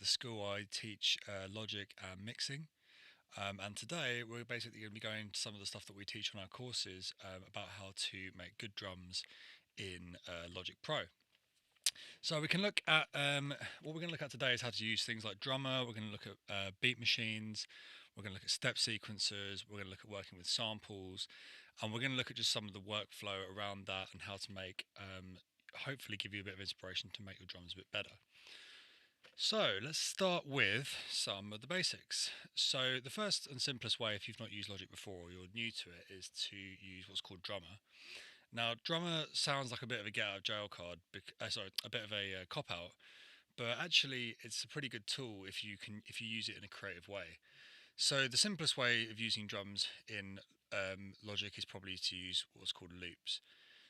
the school I teach logic and mixing. And today we're basically going to be going to some of the stuff that we teach on our courses about how to make good drums in Logic Pro. So we can look at what we're going to look at today is how to use things like drummer. We're going to look at beat machines. We're going to look at step sequencers. We're going to look at working with samples, and we're going to look at just some of the workflow around that and how to make, hopefully, give you a bit of inspiration to make your drums a bit better. So let's start with some of the basics. So the first and simplest way, if you've not used Logic before or you're new to it, is to use what's called drummer. Now, drummer sounds like a bit of a get out of jail card, a bit of a cop out, but actually it's a pretty good tool if you use it in a creative way. So the simplest way of using drums in Logic is probably to use what's called loops.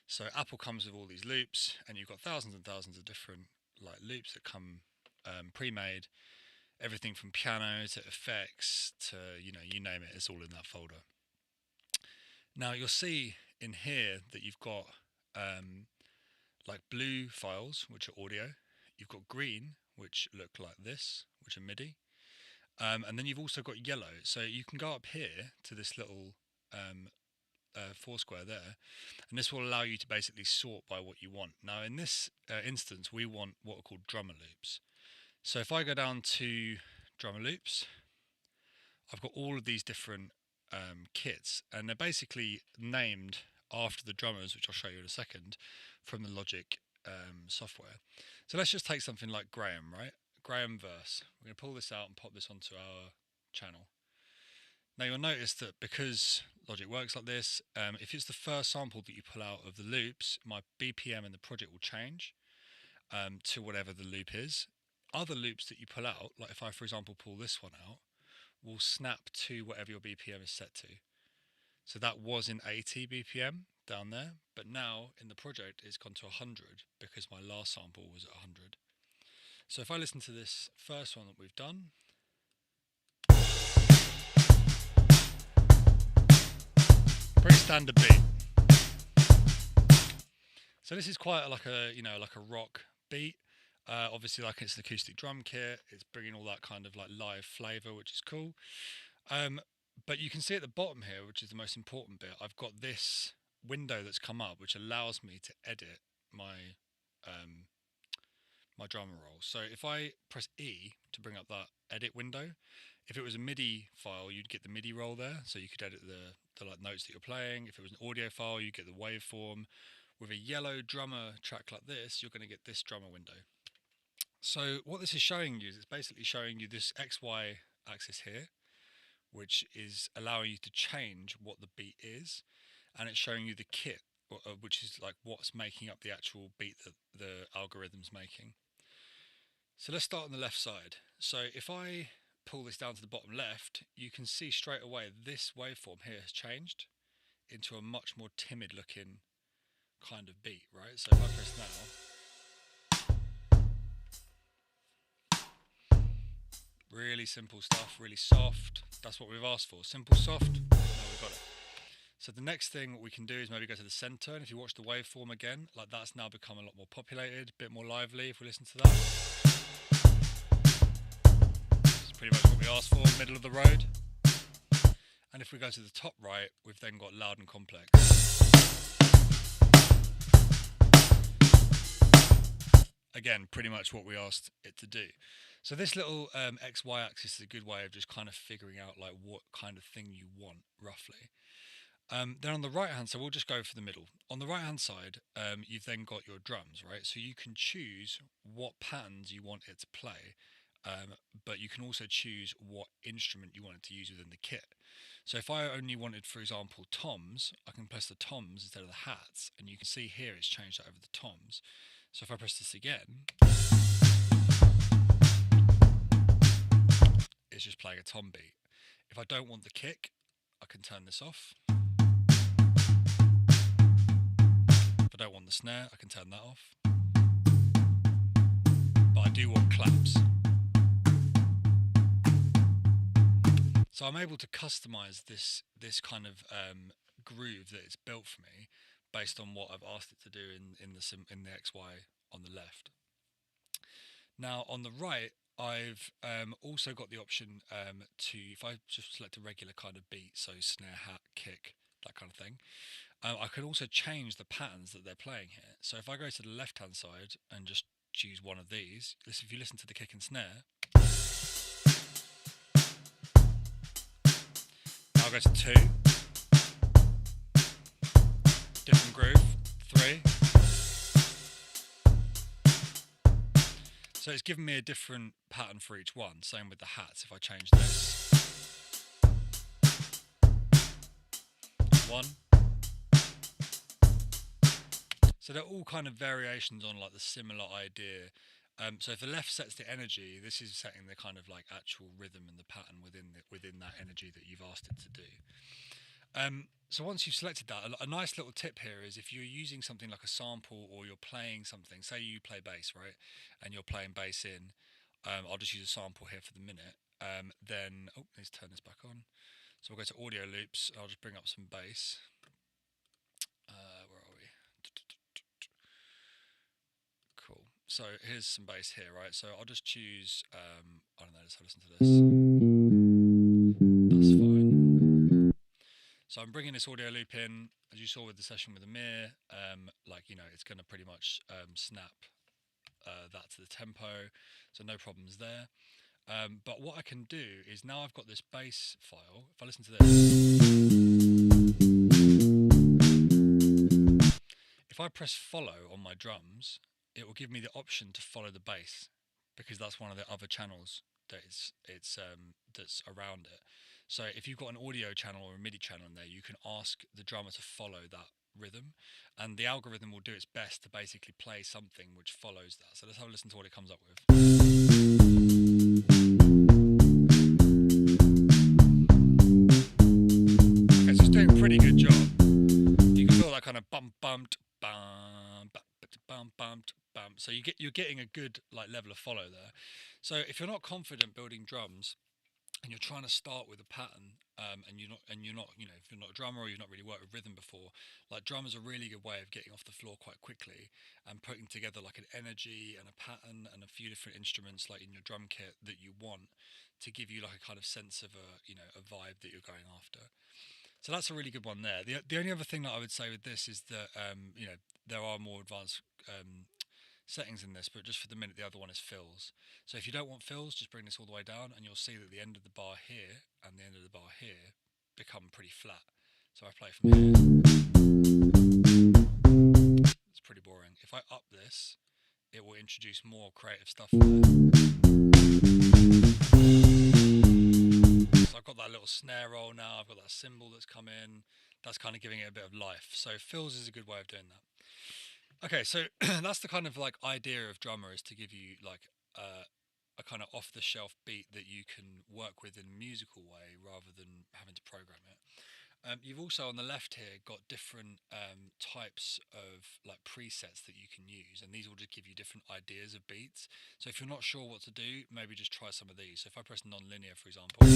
So Apple comes with all these loops, and you've got thousands and thousands of different loops that come pre-made. Everything from piano to effects to you name it, it's all in that folder. Now you'll see in here that you've got blue files, which are audio. You've got green, which look like this, which are MIDI. And then you've also got yellow. So you can go up here to this little foursquare there, and this will allow you to basically sort by what you want. Now in this instance, we want what are called drummer loops. So if I go down to drummer loops, I've got all of these different kits, and they're basically named after the drummers, which I'll show you in a second, from the Logic software. So let's just take something like Graham, right? Graham verse. We're going to pull this out and pop this onto our channel. Now you'll notice that because Logic works like this, if it's the first sample that you pull out of the loops, my BPM in the project will change to whatever the loop is. Other loops that you pull out, like if I, for example, pull this one out, will snap to whatever your BPM is set to. So that was in 80 BPM down there, but now in the project it's gone to 100 because my last sample was at 100. So if I listen to this first one that we've done, pretty standard beat. So this is quite like a rock beat. Obviously, like it's an acoustic drum kit. It's bringing all that kind of like live flavour, which is cool. But you can see at the bottom here, which is the most important bit, I've got this window that's come up, which allows me to edit my my drummer roll. So if I press E to bring up that edit window, if it was a MIDI file, you'd get the MIDI roll there, so you could edit the notes that you're playing. If it was an audio file, you get the waveform. With a yellow drummer track like this, you're going to get this drummer window. So what this is showing you is it's basically showing you this XY axis here, which is allowing you to change what the beat is, and it's showing you the kit, which is like what's making up the actual beat that the algorithm's making. So let's start on the left side. So if I pull this down to the bottom left, you can see straight away this waveform here has changed into a much more timid looking kind of beat, right? So if I press now, really simple stuff, really soft. That's what we've asked for. Simple, soft. Now we've got it. So the next thing we can do is maybe go to the center, and if you watch the waveform again, like that's now become a lot more populated, a bit more lively if we listen to that. It's pretty much what we asked for, middle of the road. And if we go to the top right, we've then got loud and complex. Again, pretty much what we asked it to do. So this little XY axis is a good way of just kind of figuring out like what kind of thing you want roughly. Then on the right hand side, we'll just go for the middle. On the right hand side, you've then got your drums, right? So you can choose what patterns you want it to play, but you can also choose what instrument you want it to use within the kit. So if I only wanted, for example, toms, I can press the toms instead of the hats, and you can see here it's changed that over the toms. So if I press this again, it's just playing a tom beat. If I don't want the kick, I can turn this off. If I don't want the snare, I can turn that off. But I do want claps. So I'm able to customize this kind of groove that it's built for me based on what I've asked it to do in the XY on the left. Now on the right, I've also got the option to, if I just select a regular kind of beat, so snare, hat, kick, that kind of thing, I can also change the patterns that they're playing here. So if I go to the left hand side and just choose one of these, if you listen to the kick and snare, now I'll go to 2, different groove, 3. So it's given me a different pattern for each one. Same with the hats. If I change this, 1. So they're all kind of variations on like the similar idea. So if the left sets the energy, this is setting the kind of like actual rhythm and the pattern within that energy that you've asked it to do. So once you've selected that, a nice little tip here is if you're using something like a sample or you're playing something, say you play bass, right, and you're playing bass in, I'll just use a sample here for the minute. Then, let's turn this back on. So we'll go to audio loops. I'll just bring up some bass. Where are we? Cool. So here's some bass here, right? So I'll just choose, I don't know, let's have a listen to this. That's fine. So I'm bringing this audio loop in, as you saw with the session with Amir, it's going to pretty much snap that to the tempo, so no problems there. But what I can do is now I've got this bass file. If I listen to this, if I press follow on my drums, it will give me the option to follow the bass, because that's one of the other channels that's around it. So if you've got an audio channel or a MIDI channel in there, you can ask the drummer to follow that rhythm, and the algorithm will do its best to basically play something which follows that. So let's have a listen to what it comes up with. Okay, so it's doing a pretty good job. You can feel that kind of bump bumped bum bump bumped bump. So you're getting a good like level of follow there. So if you're not confident building drums, and you're trying to start with a pattern, and you're not, if you're not a drummer or you've not really worked with rhythm before, like drum is a really good way of getting off the floor quite quickly and putting together like an energy and a pattern and a few different instruments like in your drum kit that you want to give you like a kind of sense of a vibe that you're going after. So that's a really good one there. The only other thing that I would say with this is that there are more advanced settings in this, but just for the minute, the other one is fills. So if you don't want fills, just bring this all the way down, and you'll see that the end of the bar here and the end of the bar here become pretty flat. So I play from here. It's pretty boring. If I up this, it will introduce more creative stuff in there. So I've got that little snare roll now. I've got that cymbal that's come in. That's kind of giving it a bit of life. So fills is a good way of doing that. Okay, so that's the kind of like idea of drummer, is to give you like a kind of off-the-shelf beat that you can work with in a musical way rather than having to program it. You've also on the left here got different types of like presets that you can use, and these will just give you different ideas of beats. So if you're not sure what to do, maybe just try some of these. So if I press non-linear, for example,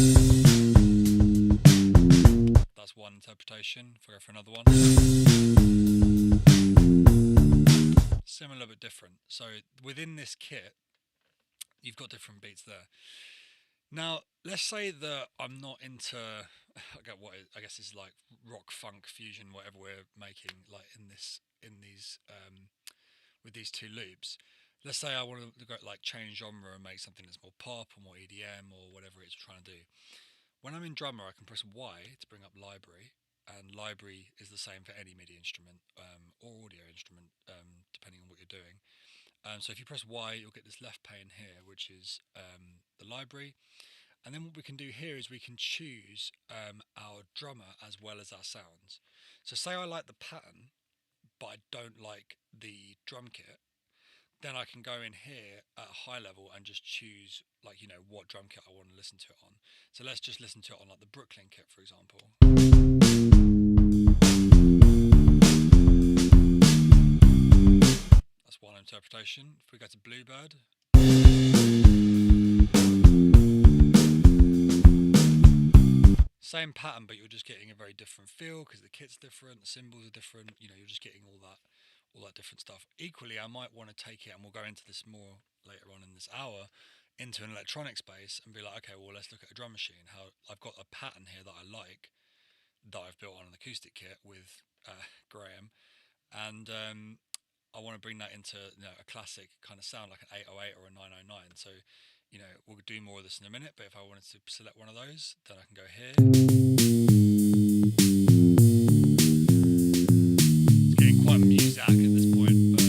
that's one interpretation. If I go for another one, similar but different. So within this kit, you've got different beats there. Now, let's say that I'm not into, I guess is like rock, funk, fusion, whatever we're making, like in these with these two loops. Let's say I want to go like change genre and make something that's more pop or more EDM or whatever it's trying to do. When I'm in drummer, I can press Y to bring up library, and library is the same for any MIDI instrument or audio instrument, depending on what you're doing. So if you press Y, you'll get this left pane here, which is the library. And then what we can do here is we can choose our drummer as well as our sounds. So say I like the pattern, but I don't like the drum kit, then I can go in here at a high level and just choose what drum kit I want to listen to it on. So let's just listen to it on like the Brooklyn kit, for example. That's one interpretation. If we go to Bluebird, same pattern, but you're just getting a very different feel because the kit's different, the cymbals are different. You're just getting all that different stuff. Equally, I might want to take it, and we'll go into this more later on in this hour, into an electronic space and be like, okay, well, let's look at a drum machine. How I've got a pattern here that I like, that I've built on an acoustic kit with Graham, and I want to bring that into a classic kind of sound, like an 808 or a 909. So, we'll do more of this in a minute. But if I wanted to select one of those, then I can go here. It's getting quite music at this point, but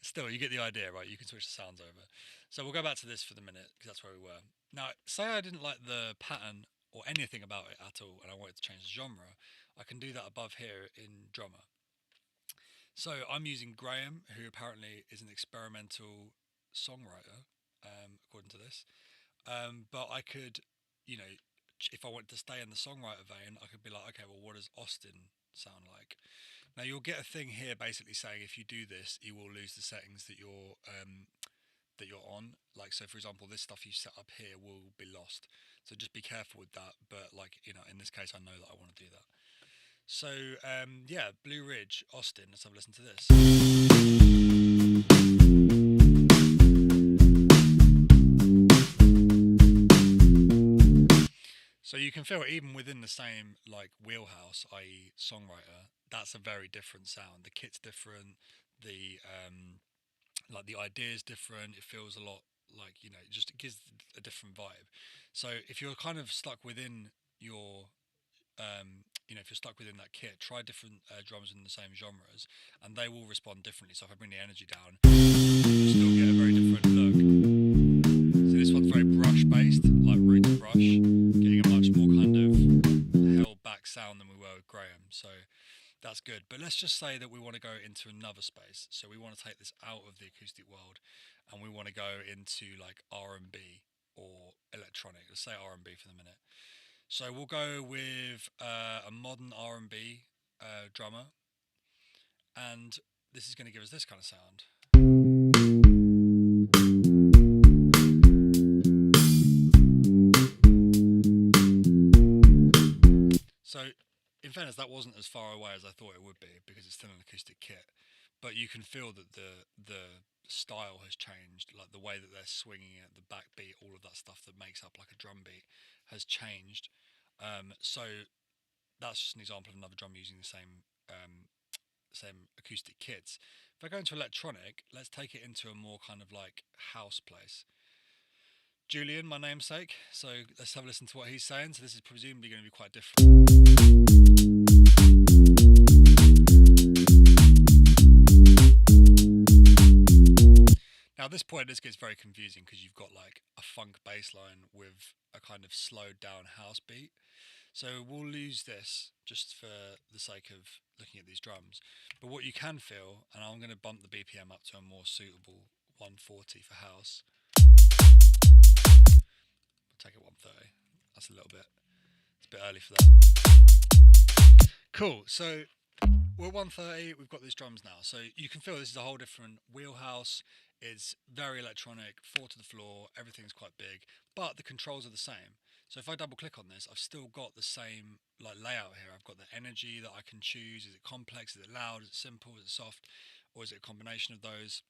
still, you get the idea, right? You can switch the sounds over. So we'll go back to this for the minute because that's where we were. Now, say I didn't like the pattern or anything about it at all, and I wanted to change the genre, I can do that above here in Drummer. So I'm using Graham, who apparently is an experimental songwriter, according to this. But I could, if I wanted to stay in the songwriter vein, I could be like, okay, well, what does Austin sound like? Now you'll get a thing here basically saying if you do this, you will lose the settings that you're on. Like, so for example, this stuff you set up here will be lost. So just be careful with that. But like, in this case, I know that I want to do that. So yeah, Blue Ridge, Austin. Let's have a listen to this. So you can feel even within the same like wheelhouse, i.e. songwriter, that's a very different sound. The kit's different, the like the idea is different. It feels a lot like, it gives a different vibe. So if you're kind of stuck within your if you're stuck within that kit, try different drums in the same genres, and they will respond differently. So if I bring the energy down, you'll still get a very different look. So this one's very brush based, like root to brush, getting a much more kind of held back sound than we were with Graham. So that's good. But let's just say that we want to go into another space. So we want to take this out of the acoustic world, and we want to go into like R&B or electronic. Let's say R&B for the minute. So we'll go with a modern R&B drummer, and this is going to give us this kind of sound. So in fairness, that wasn't as far away as I thought it would be because it's still an acoustic kit, but you can feel that the style has changed, like the way that they're swinging it, the backbeat, all of that stuff that makes up like a drum beat has changed. So that's just an example of another drum using the same acoustic kits. If I go into electronic, let's take it into a more kind of like house place. Julian, my namesake. So let's have a listen to what he's saying. So this is presumably going to be quite different. Now at this point, this gets very confusing because you've got like a funk bass line with a kind of slowed down house beat. So we'll lose this just for the sake of looking at these drums. But what you can feel, and I'm going to bump the BPM up to a more suitable 140 for house. I'll take it 130. That's a little bit, it's a bit early for that. Cool, so we're 130, we've got these drums now. So you can feel this is a whole different wheelhouse. It's very electronic, 4 to the floor, everything's quite big, but the controls are the same. So if I double click on this, I've still got the same like layout here. I've got the energy that I can choose. Is it complex? Is it loud? Is it simple? Is it soft? Or is it a combination of those?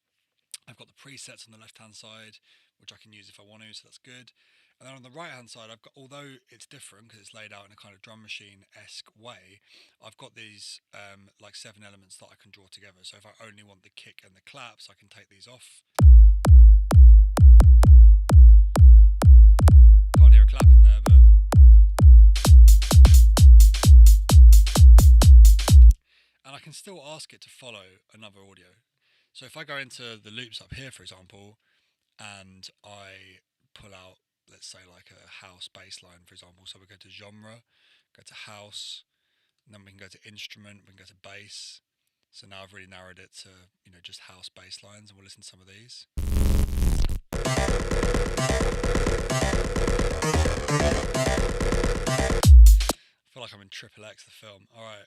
I've got the presets on the left hand side, which I can use if I want to, so that's good. And then on the right hand side, I've got, although it's different because it's laid out in a kind of drum machine-esque way, I've got these like 7 elements that I can draw together. So if I only want the kick and the claps, I can take these off. Can't hear a clap in there, but and I can still ask it to follow another audio. So if I go into the loops up here, for example, and I pull out, let's say like a house bass line, for example. So we go to genre, go to house, and then we can go to instrument, we can go to bass. So now I've really narrowed it to, just house bass lines, and we'll listen to some of these. I feel like I'm in Triple X, the film. All right.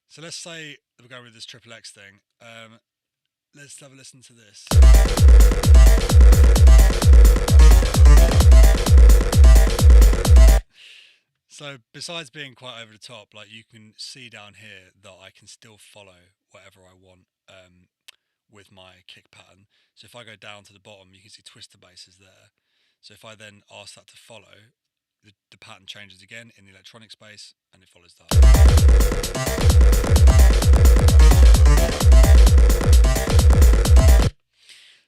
So let's say we're going with this Triple X thing. Let's have a listen to this. So besides being quite over the top, like you can see down here that I can still follow whatever I want with my kick pattern. So if I go down to the bottom, you can see twister bass is there. So if I then ask that to follow, the pattern changes again in the electronic space, and it follows that.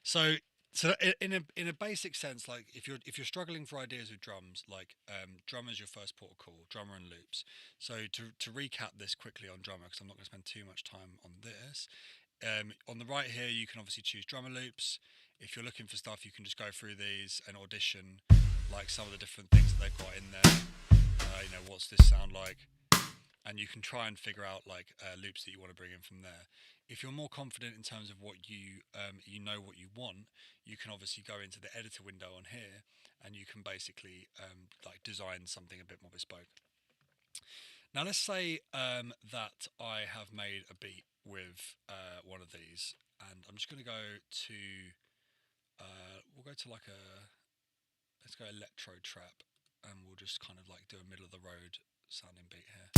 So in a basic sense, like if you're struggling for ideas with drums, like drummer's your first port of call, drummer and loops. So to recap this quickly on drummer, because I'm not going to spend too much time on this. On the right here, you can obviously choose drummer loops. If you're looking for stuff, you can just go through these and audition like some of the different things that they've got in there. What's this sound like? And you can try and figure out like loops that you want to bring in from there. If you're more confident in terms of what you know what you want, you can obviously go into the editor window on here, and you can basically like design something a bit more bespoke. Now let's say that I have made a beat with one of these, and I'm just going to go to we'll go to like let's go electro trap, and we'll just kind of like do a middle of the road sounding beat here.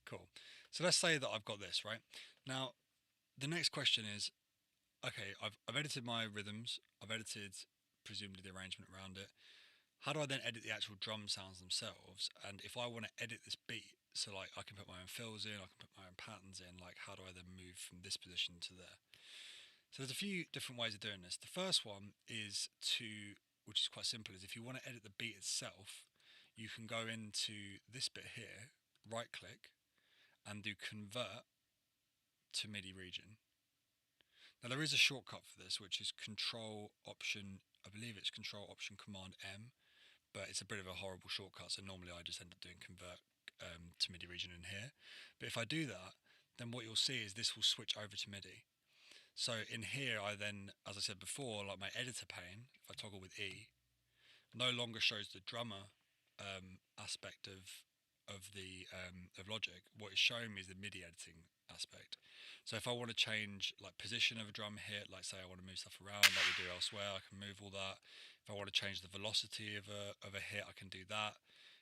Cool. So let's say that I've got this, right? Now, the next question is, okay, I've edited my rhythms, I've edited presumably the arrangement around it. How do I then edit the actual drum sounds themselves? And if I want to edit this beat, so like I can put my own fills in, I can put my own patterns in, like how do I then move from this position to there? So there's a few different ways of doing this. The first one is which is quite simple, is if you want to edit the beat itself, you can go into this bit here, right click, and do convert to MIDI region. Now there is a shortcut for this, which is Control Option, I believe it's Control Option Command M, but it's a bit of a horrible shortcut, so normally I just end up doing convert to MIDI region in here. But if I do that, then what you'll see is this will switch over to MIDI. So in here, I then, as I said before, like my editor pane, if I toggle with E, no longer shows the drummer aspect of Logic. What is showing me is the MIDI editing aspect. So if I want to change like position of a drum hit, like say I want to move stuff around like we do elsewhere, I can move all that. If I want to change the velocity of a hit, I can do that.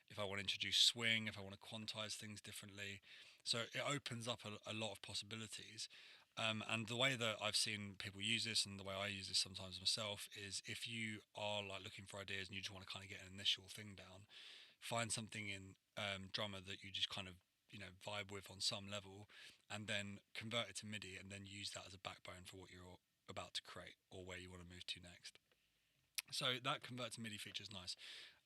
If I want to introduce swing, if I want to quantize things differently. So it opens up a lot of possibilities. And the way that I've seen people use this, and the way I use this sometimes myself, is if you are like looking for ideas and you just want to kind of get an initial thing down, find something in drummer that you just kind of vibe with on some level, and then convert it to MIDI, and then use that as a backbone for what you're about to create or where you want to move to next. So that convert to MIDI feature is nice.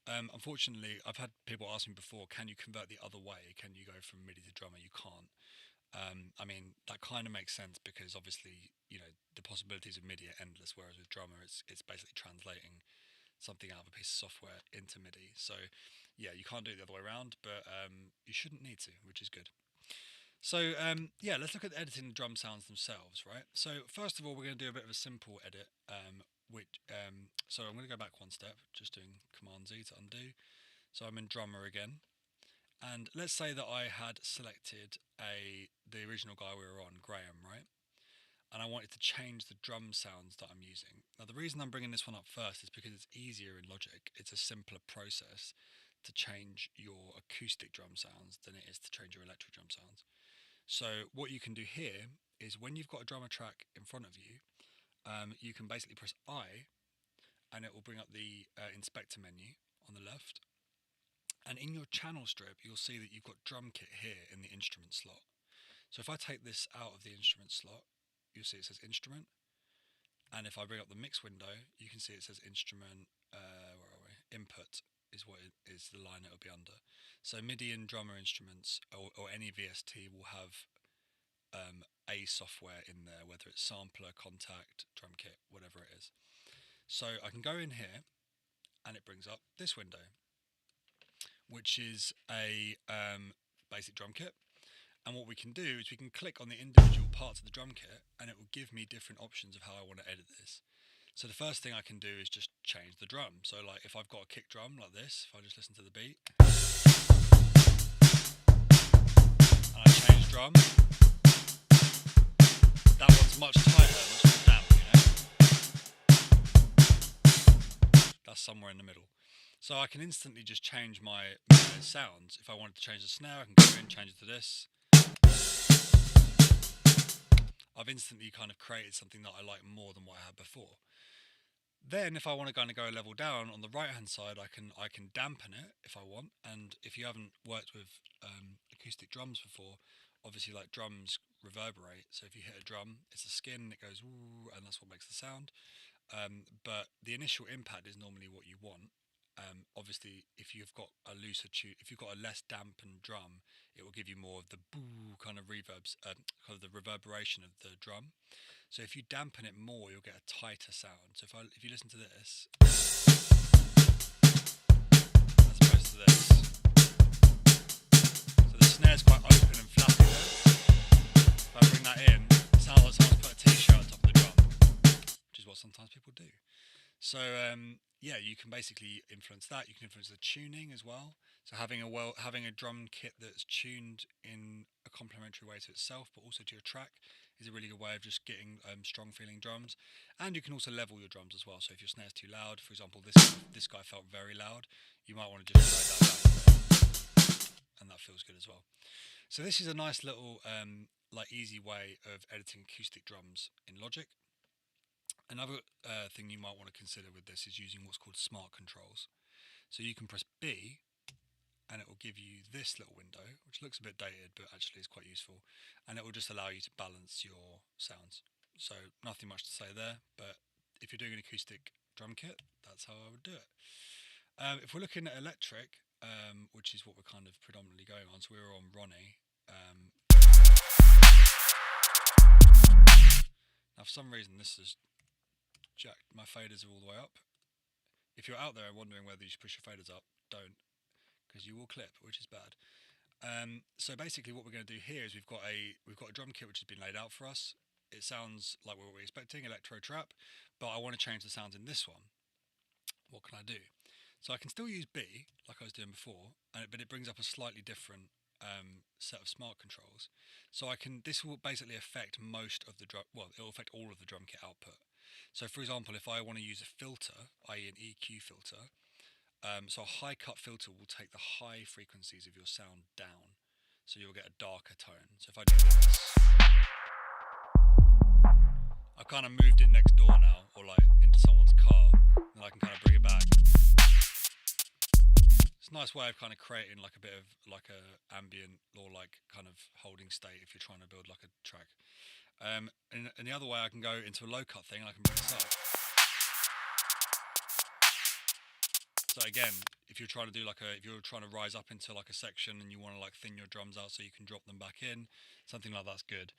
Unfortunately, I've had people ask me before, can you convert the other way? Can you go from MIDI to drummer? You can't. I mean, that kind of makes sense because obviously, the possibilities of MIDI are endless, whereas with drummer, it's basically translating something out of a piece of software into MIDI. So, yeah, you can't do it the other way around, but you shouldn't need to, which is good. So, yeah, let's look at editing the drum sounds themselves, right? So, first of all, we're going to do a bit of a simple edit, so I'm going to go back one step, just doing Command Z to undo. So I'm in drummer again. And let's say that I had selected the original guy we were on, Graham, right? And I wanted to change the drum sounds that I'm using. Now, the reason I'm bringing this one up first is because it's easier in Logic. It's a simpler process to change your acoustic drum sounds than it is to change your electric drum sounds. So what you can do here is when you've got a drummer track in front of you, you can basically press I, and it will bring up the inspector menu on the left. And in your channel strip, you'll see that you've got drum kit here in the instrument slot. So if I take this out of the instrument slot, you'll see it says instrument. And if I bring up the mix window, you can see it says instrument, where are we? Input is what it is the line it'll be under. So MIDI and drummer instruments or any VST will have a software in there, whether it's sampler, contact, drum kit, whatever it is. So I can go in here and it brings up this window, which is a basic drum kit. And what we can do is we can click on the individual parts of the drum kit, and it will give me different options of how I want to edit this. So the first thing I can do is just change the drum. So like if I've got a kick drum like this, if I just listen to the beat, and I change drum, that one's much tighter, much more damp, That's somewhere in the middle. So I can instantly just change my sounds. If I wanted to change the snare, I can go in, change it to this. I've instantly kind of created something that I like more than what I had before. Then, if I want to kind of go a level down on the right hand side, I can dampen it if I want. And if you haven't worked with acoustic drums before, obviously like drums reverberate. So if you hit a drum, it's a skin, it goes ooh, and that's what makes the sound. But the initial impact is normally what you want. Obviously, if you've got a looser tune, if you've got a less dampened drum, it will give you more of the boo kind of reverbs, kind of the reverberation of the drum. So if you dampen it more, you'll get a tighter sound. So if you listen to this, as opposed to this, so the snare's quite open and flappy there. If I bring that in, it sounds like someone's put a t-shirt on top of the drum, which is what sometimes people do. So yeah, you can basically influence that. You can influence the tuning as well. So having a drum kit that's tuned in a complementary way to itself, but also to your track, is a really good way of just getting strong feeling drums. And you can also level your drums as well. So if your snare's too loud, for example, this guy felt very loud, you might want to just drag that down a bit, and that feels good as well. So this is a nice little like easy way of editing acoustic drums in Logic. Another thing you might want to consider with this is using what's called smart controls. So you can press B and it will give you this little window, which looks a bit dated but actually is quite useful, and it will just allow you to balance your sounds. So nothing much to say there, but if you're doing an acoustic drum kit, that's how I would do it. If we're looking at electric, which is what we're kind of predominantly going on, so we were on Ronnie. Now for some reason this is jacked. My faders are all the way up. If you're out there wondering whether you should push your faders up, don't, because you will clip, which is bad. So basically, what we're going to do here is we've got a drum kit which has been laid out for us. It sounds like what we're expecting, electro trap, but I want to change the sounds in this one. What can I do? So I can still use B like I was doing before, but it brings up a slightly different set of smart controls. So this will basically affect most of the drum. Well, it will affect all of the drum kit output. So for example, if I want to use a filter, i.e. an EQ filter, so a high cut filter will take the high frequencies of your sound down, so you'll get a darker tone. So if I do this, I've kind of moved it next door now, or like into someone's car, and I can kind of bring it back. It's a nice way of kind of creating like a bit of like a ambient or like kind of holding state if you're trying to build like a track. And the other way I can go into a low cut thing, and I can bring this up. So again, if you're trying to if you're trying to rise up into like a section and you want to like thin your drums out so you can drop them back in, something like that's good.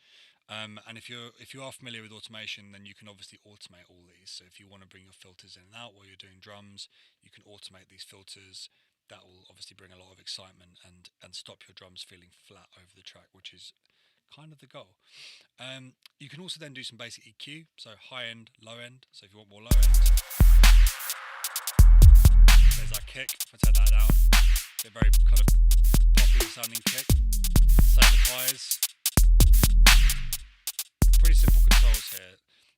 And if you are familiar with automation, then you can obviously automate all these. So if you want to bring your filters in and out while you're doing drums, you can automate these filters. That will obviously bring a lot of excitement and stop your drums feeling flat over the track, which is kind of the goal. You can also then do some basic EQ, so high end, low end. So if you want more low end, there's our kick. If I turn that down, it's a very kind of poppy sounding kick. Same with highs. Pretty simple controls here.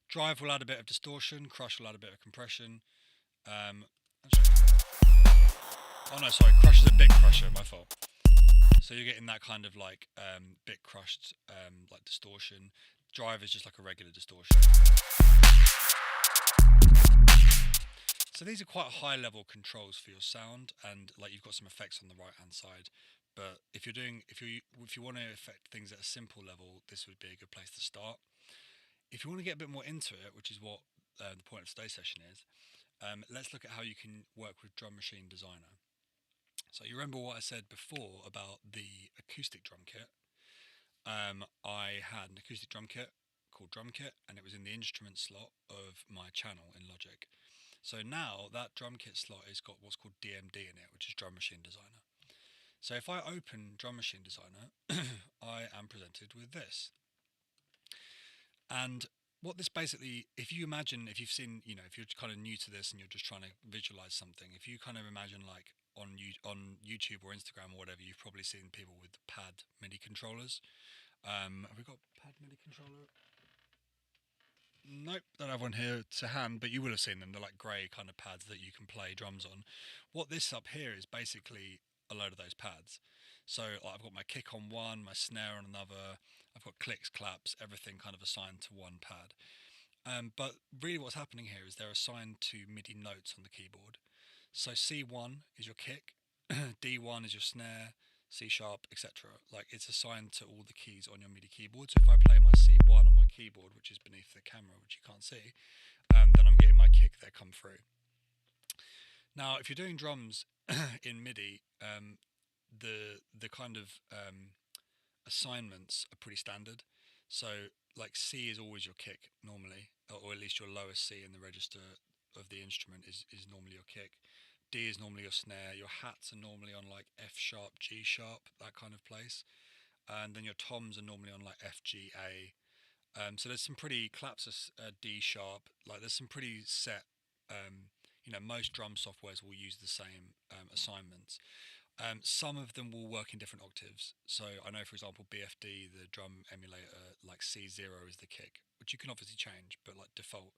Drive will add a bit of distortion. Crush will add a bit of compression. Oh no, sorry. Crush is a bit crusher. My fault. So you're getting that kind of like bit crushed like distortion. Drive is just like a regular distortion. So these are quite high level controls for your sound, and like you've got some effects on the right hand side. But if you want to affect things at a simple level, this would be a good place to start. If you want to get a bit more into it, which is what the point of today's session is, let's look at how you can work with Drum Machine Designer. So you remember what I said before about the acoustic drum kit? I had an acoustic drum kit called Drum Kit, and it was in the instrument slot of my channel in Logic. So now that drum kit slot has got what's called DMD in it, which is Drum Machine Designer. So if I open Drum Machine Designer, I am presented with this. And what this basically, if you've seen, if you're kind of new to this and you're just trying to visualize something, if you kind of imagine like on YouTube or Instagram or whatever, you've probably seen people with pad MIDI controllers. Have we got pad MIDI controller? Nope, don't have one here to hand, but you will have seen them. They're like grey kind of pads that you can play drums on. What this up here is basically a load of those pads. So like, I've got my kick on one, my snare on another. I've got clicks, claps, everything kind of assigned to one pad. But really, what's happening here is they're assigned to MIDI notes on the keyboard. So C1 is your kick, D1 is your snare, C sharp, etc. Like it's assigned to all the keys on your MIDI keyboard. So if I play my C1 on my keyboard, which is beneath the camera, which you can't see, then I'm getting my kick there come through. Now, if you're doing drums in MIDI, the kind of assignments are pretty standard. So like C is always your kick normally, or at least your lowest C in the register of the instrument is normally your kick. D is normally your snare. Your hats are normally on like F sharp, G sharp, that kind of place. And then your toms are normally on like F, G, A. So there's some pretty claps are D sharp. Like there's some pretty set. Most drum softwares will use the same assignments. Some of them will work in different octaves. So I know, for example, BFD, the drum emulator, like C0 is the kick, which you can obviously change, but like default,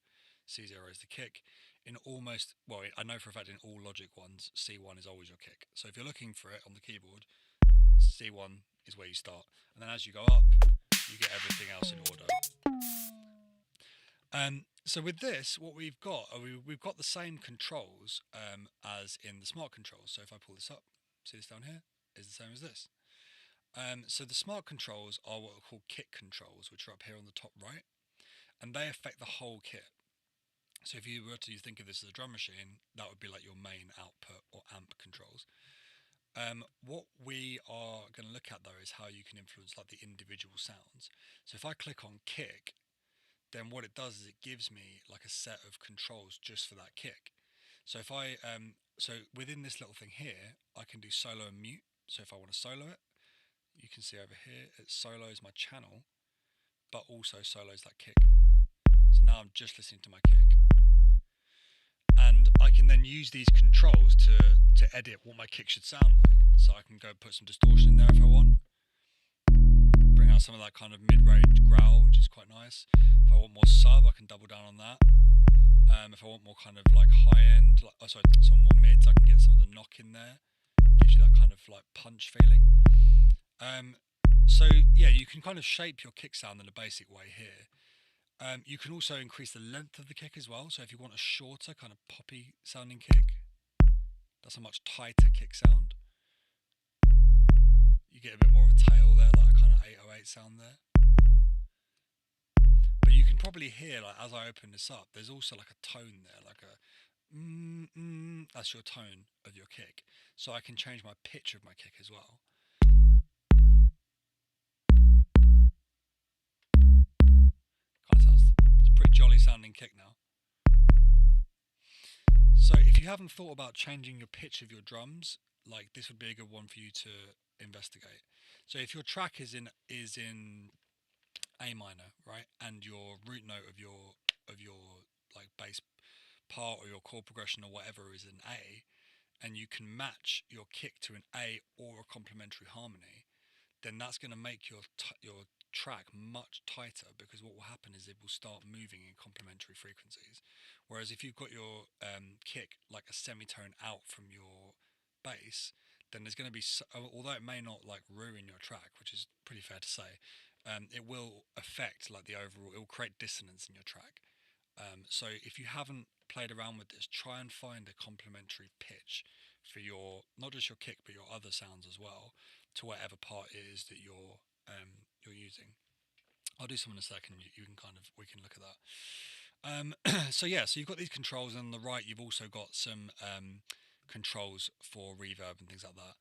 C0 is the kick. I know for a fact in all Logic ones, C1 is always your kick. So if you're looking for it on the keyboard, C1 is where you start. And then as you go up, you get everything else in order. So with this, what we've got, we've got the same controls as in the smart controls. So if I pull this up, see this down here, is the same as this. So the smart controls are what are called kit controls, which are up here on the top right, and they affect the whole kit. So if you were to think of this as a drum machine, that would be like your main output or amp controls. What we are going to look at though is how you can influence like the individual sounds. So if I click on kick, then what it does is it gives me like a set of controls just for that kick. So if I within this little thing here, I can do solo and mute. So if I want to solo it, you can see over here it solos my channel, but also solos that kick. So now I'm just listening to my kick, and I can then use these controls to edit what my kick should sound like. So I can go put some distortion in there if I want, bring out some of that kind of mid-range growl, which is quite nice. If I want more sub, I can double down on that. If I want more kind of like high end, some more mids, I can get some of the knock in there. Gives you that kind of like punch feeling. So yeah, you can kind of shape your kick sound in a basic way here. You can also increase the length of the kick as well. So if you want a shorter kind of poppy sounding kick, that's a much tighter kick sound. You get a bit more of a tail there, like a kind of 808 sound there. But you can probably hear, like as I open this up, there's also like a tone there, like a that's your tone of your kick. So I can change my pitch of my kick as well. Kind of sounds, it's a pretty jolly sounding kick now. So if you haven't thought about changing your pitch of your drums, like this would be a good one for you to investigate. So if your track is in A minor, right, and your root note of your like bass part or your chord progression or whatever is in A, and you can match your kick to an A or a complementary harmony, then that's going to make your track much tighter, because what will happen is it will start moving in complementary frequencies. Whereas if you've got your kick like a semitone out from your bass, then there's going to be, although it may not like ruin your track, which is pretty fair to say, it will affect like the overall, it will create dissonance in your track. So if you haven't played around with this, try and find a complementary pitch for your, not just your kick but your other sounds as well, to whatever part it is that you're using. I'll do some in a second. You can kind of, we can look at that. So yeah, so you've got these controls, and on the right you've also got some controls for reverb and things like that.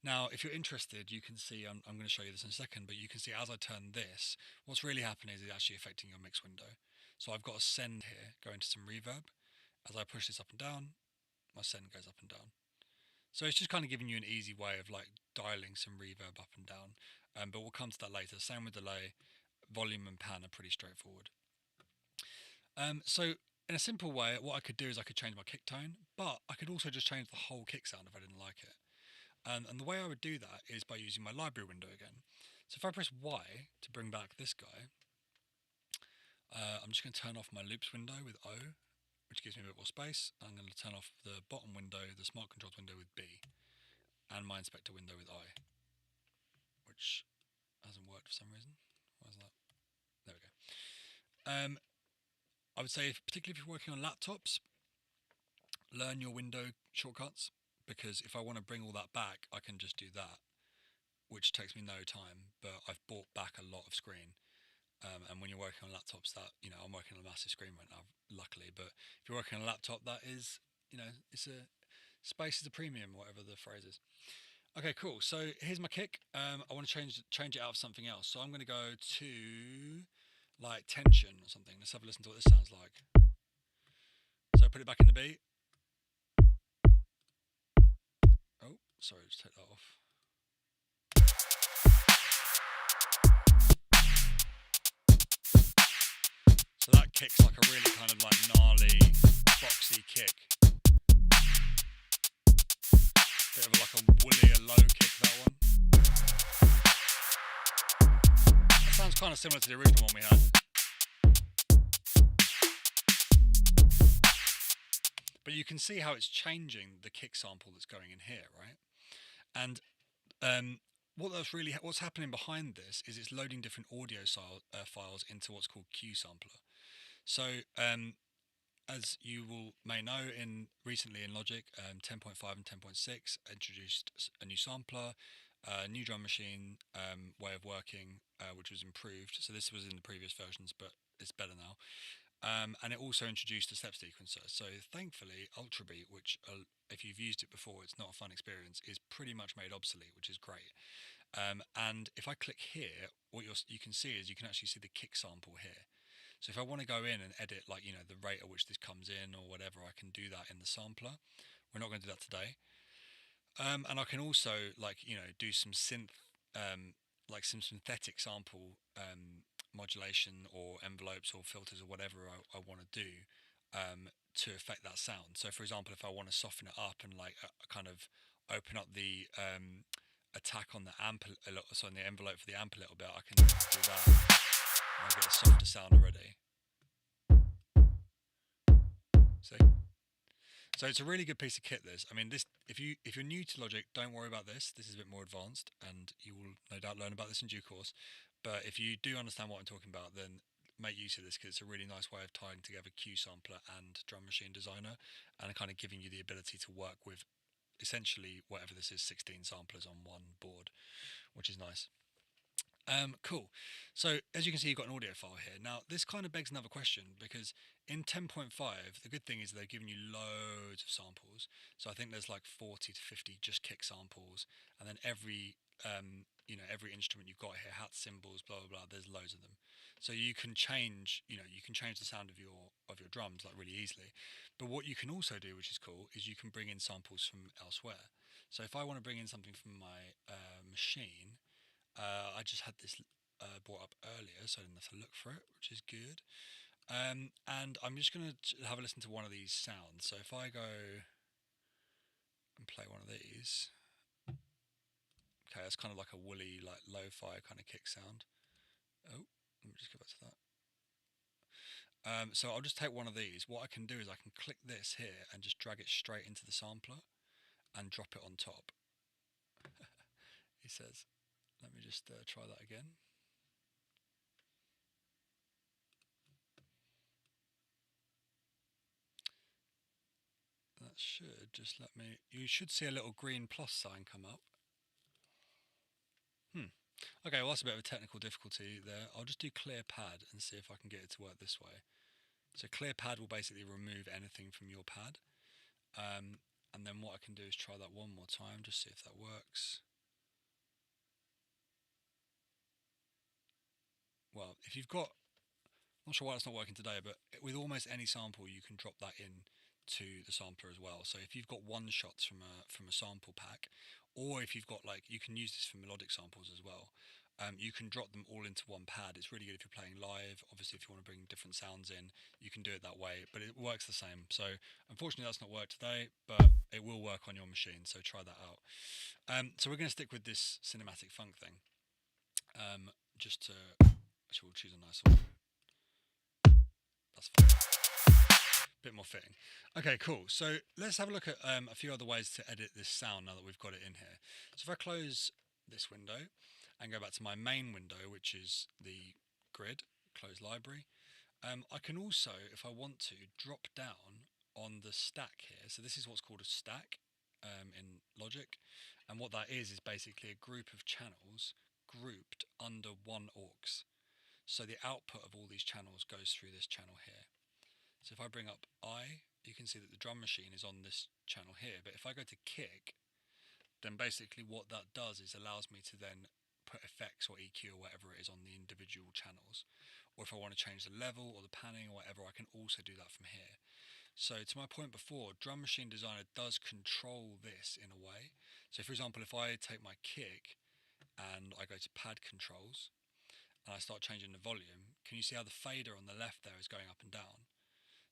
Now, if you're interested, you can see, I'm going to show you this in a second, but you can see as I turn this, what's really happening is it's actually affecting your mix window. So I've got a send here going to some reverb. As I push this up and down, my send goes up and down. So it's just kind of giving you an easy way of like dialing some reverb up and down. But we'll come to that later. Same with delay. Volume and pan are pretty straightforward. So in a simple way, what I could do is I could change my kick tone, but I could also just change the whole kick sound if I didn't like it. And the way I would do that is by using my library window again. So if I press Y to bring back this guy, I'm just going to turn off my loops window with O, which gives me a bit more space. I'm going to turn off the bottom window, the smart controls window with B, and my inspector window with I. which hasn't worked for some reason. Why is that? There we go. I would say, particularly if you're working on laptops, learn your window shortcuts, because if I want to bring all that back, I can just do that, which takes me no time, but I've bought back a lot of screen. And when you're working on laptops, that, I'm working on a massive screen right now, luckily, but if you're working on a laptop, that is, it's a space is a premium, whatever the phrase is. Okay, cool. So here's my kick. I want to change it out of something else. So I'm going to go to like tension or something. Let's have a listen to what this sounds like. So put it back in the beat. Oh, sorry, just take that off. So that kick's like a really kind of like gnarly, boxy kick. Bit of like a woollier low kick, that one. That sounds kind of similar to the original one we had. But you can see how it's changing the kick sample that's going in here, right? And what's happening behind this is it's loading different audio files into what's called Q sampler. So as you may know, recently in Logic, 10.5 and 10.6 introduced a new sampler, a new drum machine way of working, which was improved. So this was in the previous versions, but it's better now. And it also introduced a step sequencer. So thankfully, Ultrabeat, which if you've used it before, it's not a fun experience, is pretty much made obsolete, which is great. And if I click here, what you can see is you can actually see the kick sample here. So if I want to go in and edit, like, the rate at which this comes in or whatever, I can do that in the sampler. We're not going to do that today. And I can also, like, do some like some synthetic sample modulation or envelopes or filters or whatever I want to do to affect that sound. So for example, if I want to soften it up and like kind of open up the attack on the amp on the envelope for the amp a little bit, I can do that. I get a softer sound already. See? So it's a really good piece of kit. This, I mean, if you're new to Logic, don't worry about this. This is a bit more advanced, and you will no doubt learn about this in due course. But if you do understand what I'm talking about, then make use of this, because it's a really nice way of tying together Q sampler and drum machine designer, and kind of giving you the ability to work with essentially whatever this is, 16 samplers on one board, which is nice. Cool. So as you can see, you've got an audio file here. Now this kind of begs another question, because in 10.5, the good thing is they've given you loads of samples. So I think there's like 40 to 50 just kick samples, and then every every instrument you've got here, hats, cymbals, blah blah blah. There's loads of them. So you can change, you can change the sound of your drums like really easily. But what you can also do, which is cool, is you can bring in samples from elsewhere. So if I want to bring in something from my machine. I just had this brought up earlier, so I didn't have to look for it, which is good. And I'm just going to have a listen to one of these sounds. So if I go and play one of these, okay, it's kind of like a woolly, like lo-fi kind of kick sound. Oh, let me just go back to that. So I'll just take one of these. What I can do is I can click this here and just drag it straight into the sampler and drop it on top. He says, let me just try that again. That should just let me. You should see a little green plus sign come up. Okay, well that's a bit of a technical difficulty there. I'll just do clear pad and see if I can get it to work this way. So clear pad will basically remove anything from your pad. And then what I can do is try that one more time, just see if that works. Well, if you've got, I'm not sure why it's not working today, but with almost any sample, you can drop that in to the sampler as well. So if you've got one shots from a sample pack, or if you've got, like, you can use this for melodic samples as well. You can drop them all into one pad. It's really good if you're playing live. Obviously, if you want to bring different sounds in, you can do it that way, but it works the same. So unfortunately, that's not worked today, but it will work on your machine, so try that out. So we're going to stick with this cinematic funk thing. Just to, actually, we'll choose a nice one. That's fine. Bit more fitting. Okay, cool. So let's have a look at a few other ways to edit this sound now that we've got it in here. So if I close this window, and go back to my main window, which is the grid, close library, I can also, if I want to, drop down on the stack here. So this is what's called a stack in Logic. And what that is basically a group of channels grouped under one aux. So the output of all these channels goes through this channel here. So if I bring up I, you can see that the drum machine is on this channel here. But if I go to kick, then basically what that does is allows me to then put effects or EQ or whatever it is on the individual channels. Or if I want to change the level or the panning or whatever, I can also do that from here. So to my point before, Drum Machine Designer does control this in a way. So for example, if I take my kick and I go to pad controls and I start changing the volume, can you see how the fader on the left there is going up and down?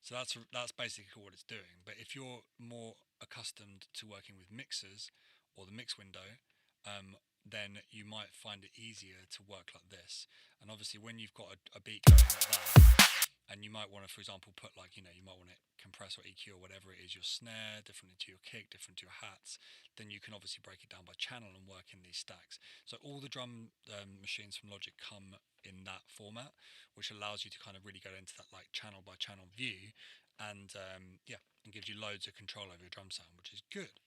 So that's basically what it's doing. But if you're more accustomed to working with mixers or the mix window, then you might find it easier to work like this. And obviously when you've got a beat going like that, and you might want to, for example, put like, you might want to compress or EQ or whatever it is, your snare, different to your kick, different to your hats, then you can obviously break it down by channel and work in these stacks. So all the drum machines from Logic come in that format, which allows you to kind of really go into that like channel by channel view, and and gives you loads of control over your drum sound, which is good.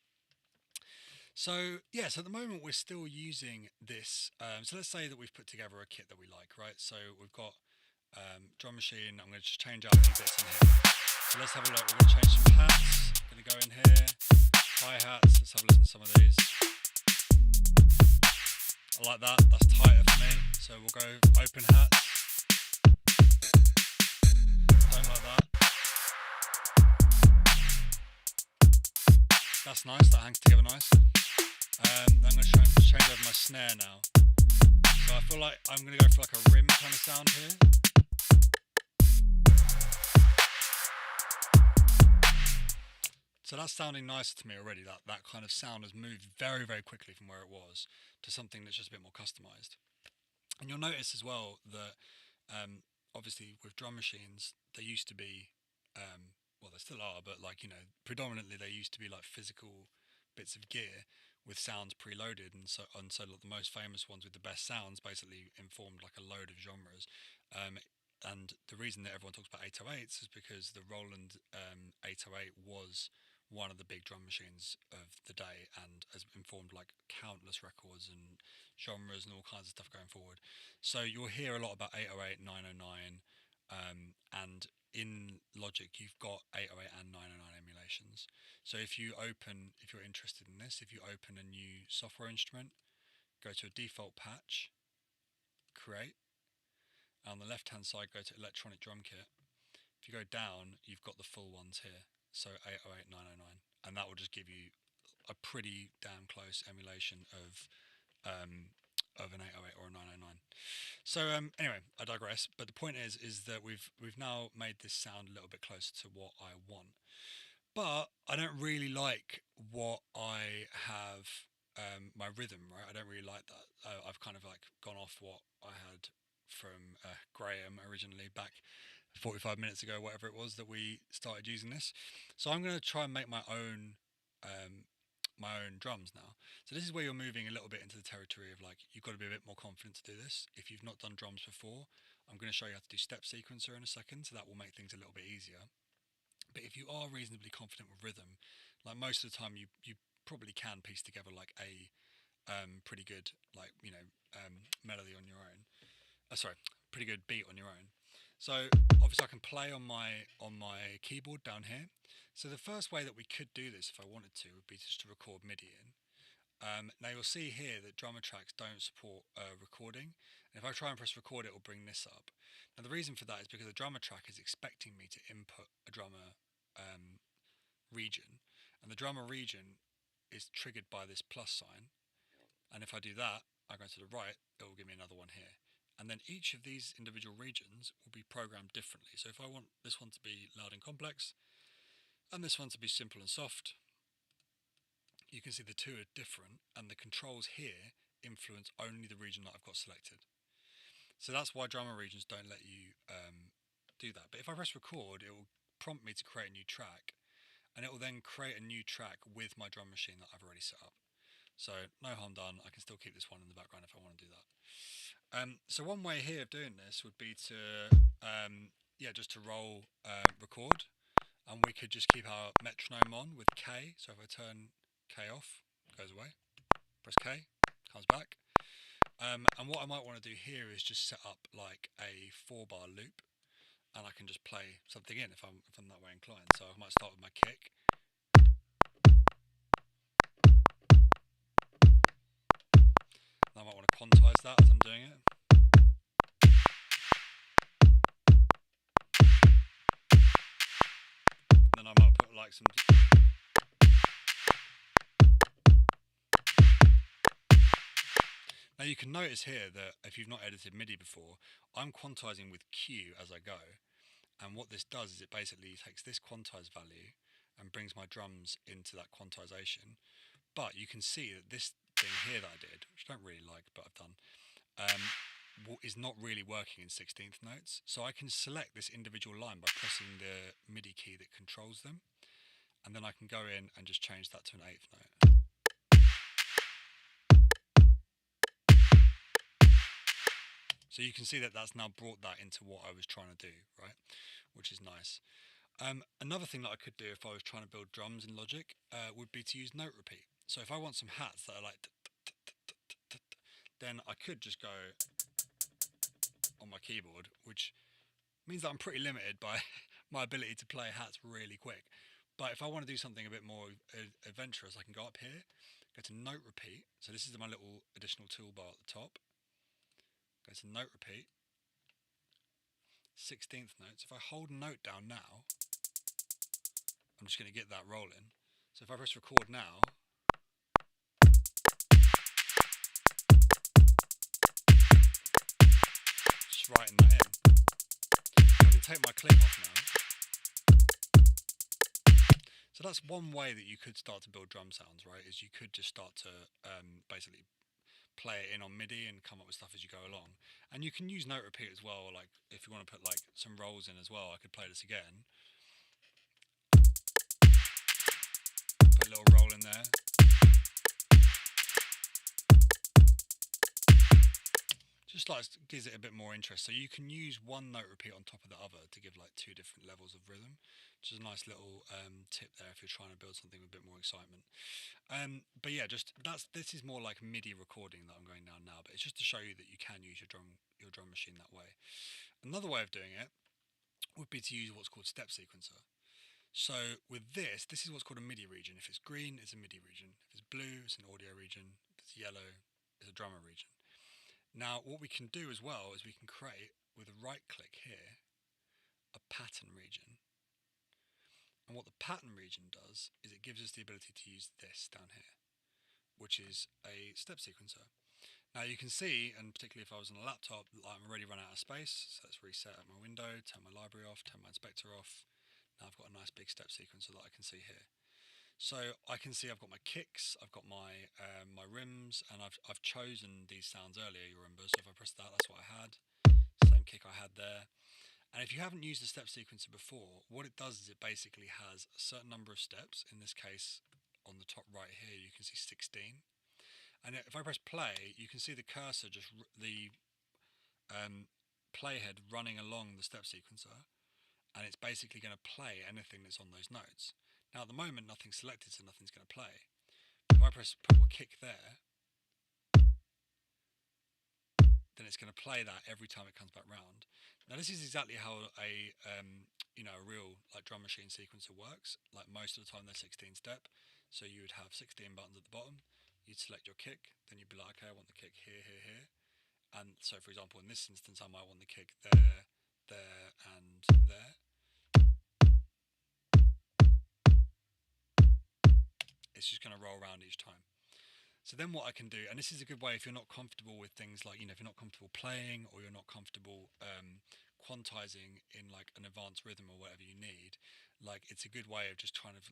So so at the moment we're still using this. So let's say that we've put together a kit that we like, right? So we've got drum machine. I'm going to just change out a few bits in here. So let's have a look. We're going to change some hats. Going to go in here. Hi-hats. Let's have a listen to some of these. I like that. That's tighter for me. So we'll go open hats. Don't like that. That's nice. That hangs together nice. I'm going to try and change over my snare now. So I feel like I'm going to go for like a rim kind of sound here. So that's sounding nicer to me already. That kind of sound has moved very, very quickly from where it was to something that's just a bit more customized. And you'll notice as well that obviously with drum machines, they used to be, well, they still are, but like, predominantly they used to be like physical bits of gear with sounds preloaded, and so like the most famous ones with the best sounds basically informed like a load of genres. And the reason that everyone talks about 808s is because the Roland 808 was one of the big drum machines of the day and has informed like countless records and genres and all kinds of stuff going forward. So you'll hear a lot about 808, 909, and in Logic you've got 808 and 909 emulations. So if you're interested in this, if you open a new software instrument, go to a default patch, create, and on the left hand side go to electronic drum kit. If you go down, you've got the full ones here, so 808, 909, and that will just give you a pretty damn close emulation of an 808 or a 909. So anyway, I digress. But the point is that we've now made this sound a little bit closer to what I want. But I don't really like what I have, my rhythm, right? I don't really like that. I've kind of like gone off what I had from Graham originally back 45 minutes ago, whatever it was that we started using this. So I'm going to try and make um, my own drums now. So this is where you're moving a little bit into the territory of like, you've got to be a bit more confident to do this. If you've not done drums before, I'm going to show you how to do step sequencer in a second, so that will make things a little bit easier. But if you are reasonably confident with rhythm, like most of the time you probably can piece together like a pretty good like melody on your own. Sorry, pretty good beat on your own. So obviously I can play on my keyboard down here. So the first way that we could do this if I wanted to would be just to record MIDI in. Now you'll see here that drummer tracks don't support recording, and if I try and press record it will bring this up. Now the reason for that is because the drummer track is expecting me to input a drummer region, and the drummer region is triggered by this plus sign, and if I do that, I go to the right, it will give me another one here. And then each of these individual regions will be programmed differently. So if I want this one to be loud and complex, and this one to be simple and soft, you can see the two are different, and the controls here influence only the region that I've got selected. So that's why drummer regions don't let you do that. But if I press record, it will prompt me to create a new track, and it will then create a new track with my drum machine that I've already set up. So no harm done. I can still keep this one in the background if I want to do that. So one way here of doing this would be to, just to roll record, and we could just keep our metronome on with K. So if I turn K off, it goes away. Press K, comes back. And what I might want to do here is just set up like a 4-bar loop, and I can just play something in if I'm that way inclined. So I might start with my kick. And I might want to quantize that as I'm doing it. Then I might put like some. Now you can notice here that if you've not edited MIDI before, I'm quantizing with Q as I go. And what this does is it basically takes this quantized value and brings my drums into that quantization. But you can see that this thing here that I did, which I don't really like, but I've done, is not really working in 16th notes. So I can select this individual line by pressing the MIDI key that controls them. And then I can go in and just change that to an 8th note. So you can see that that's now brought that into what I was trying to do, right? Which is nice. Another thing that I could do if I was trying to build drums in Logic would be to use note repeat. So if I want some hats that are like, then I could just go on my keyboard, which means that I'm pretty limited by my ability to play hats really quick. But if I want to do something a bit more adventurous, I can go up here, go to note repeat. So this is my little additional toolbar at the top. Go to note repeat, 16th notes. If I hold note down now, I'm just going to get that rolling. So if I press record now, just writing that in. I can take my clip off now. So that's one way that you could start to build drum sounds, right? Is you could just start to basically play it in on MIDI and come up with stuff as you go along. And you can use note repeat as well, like if you want to put like some rolls in as well. I could play this again. Put a little roll in there. Just like gives it a bit more interest. So you can use one note repeat on top of the other to give like 2 different levels of rhythm, which is a nice little tip there if you're trying to build something with a bit more excitement. But yeah, this is more like MIDI recording that I'm going down now, but it's just to show you that you can use your drum machine that way. Another way of doing it would be to use what's called step sequencer. So with this is what's called a MIDI region. If it's green, it's a MIDI region. If it's blue, it's an audio region. If it's yellow, it's a drummer region. Now, what we can do as well is we can create, with a right click here, a pattern region. And what the pattern region does is it gives us the ability to use this down here, which is a step sequencer. Now you can see, and particularly if I was on a laptop, I'm already run out of space. So let's reset my window, turn my library off, turn my inspector off. Now I've got a nice big step sequencer that I can see here. So I can see I've got my kicks, I've got my my rims, and I've chosen these sounds earlier, you remember. So if I press that, that's what I had. Same kick I had there. And if you haven't used the step sequencer before, what it does is it basically has a certain number of steps. In this case, on the top right here, you can see 16. And if I press play, you can see the cursor, just the playhead running along the step sequencer, and it's basically going to play anything that's on those notes. Now at the moment nothing's selected, so nothing's going to play. If I press put a kick there, then it's going to play that every time it comes back round. Now this is exactly how a a real like drum machine sequencer works. Like most of the time they're 16 step, so you would have 16 buttons at the bottom. You'd select your kick, then you'd be like, okay, I want the kick here, here, here. And so for example in this instance I might want the kick there, there, and there. It's just going to roll around each time. So then what I can do, and this is a good way if you're not comfortable with things like, if you're not comfortable playing, or you're not comfortable quantizing in like an advanced rhythm or whatever you need, like it's a good way of just trying to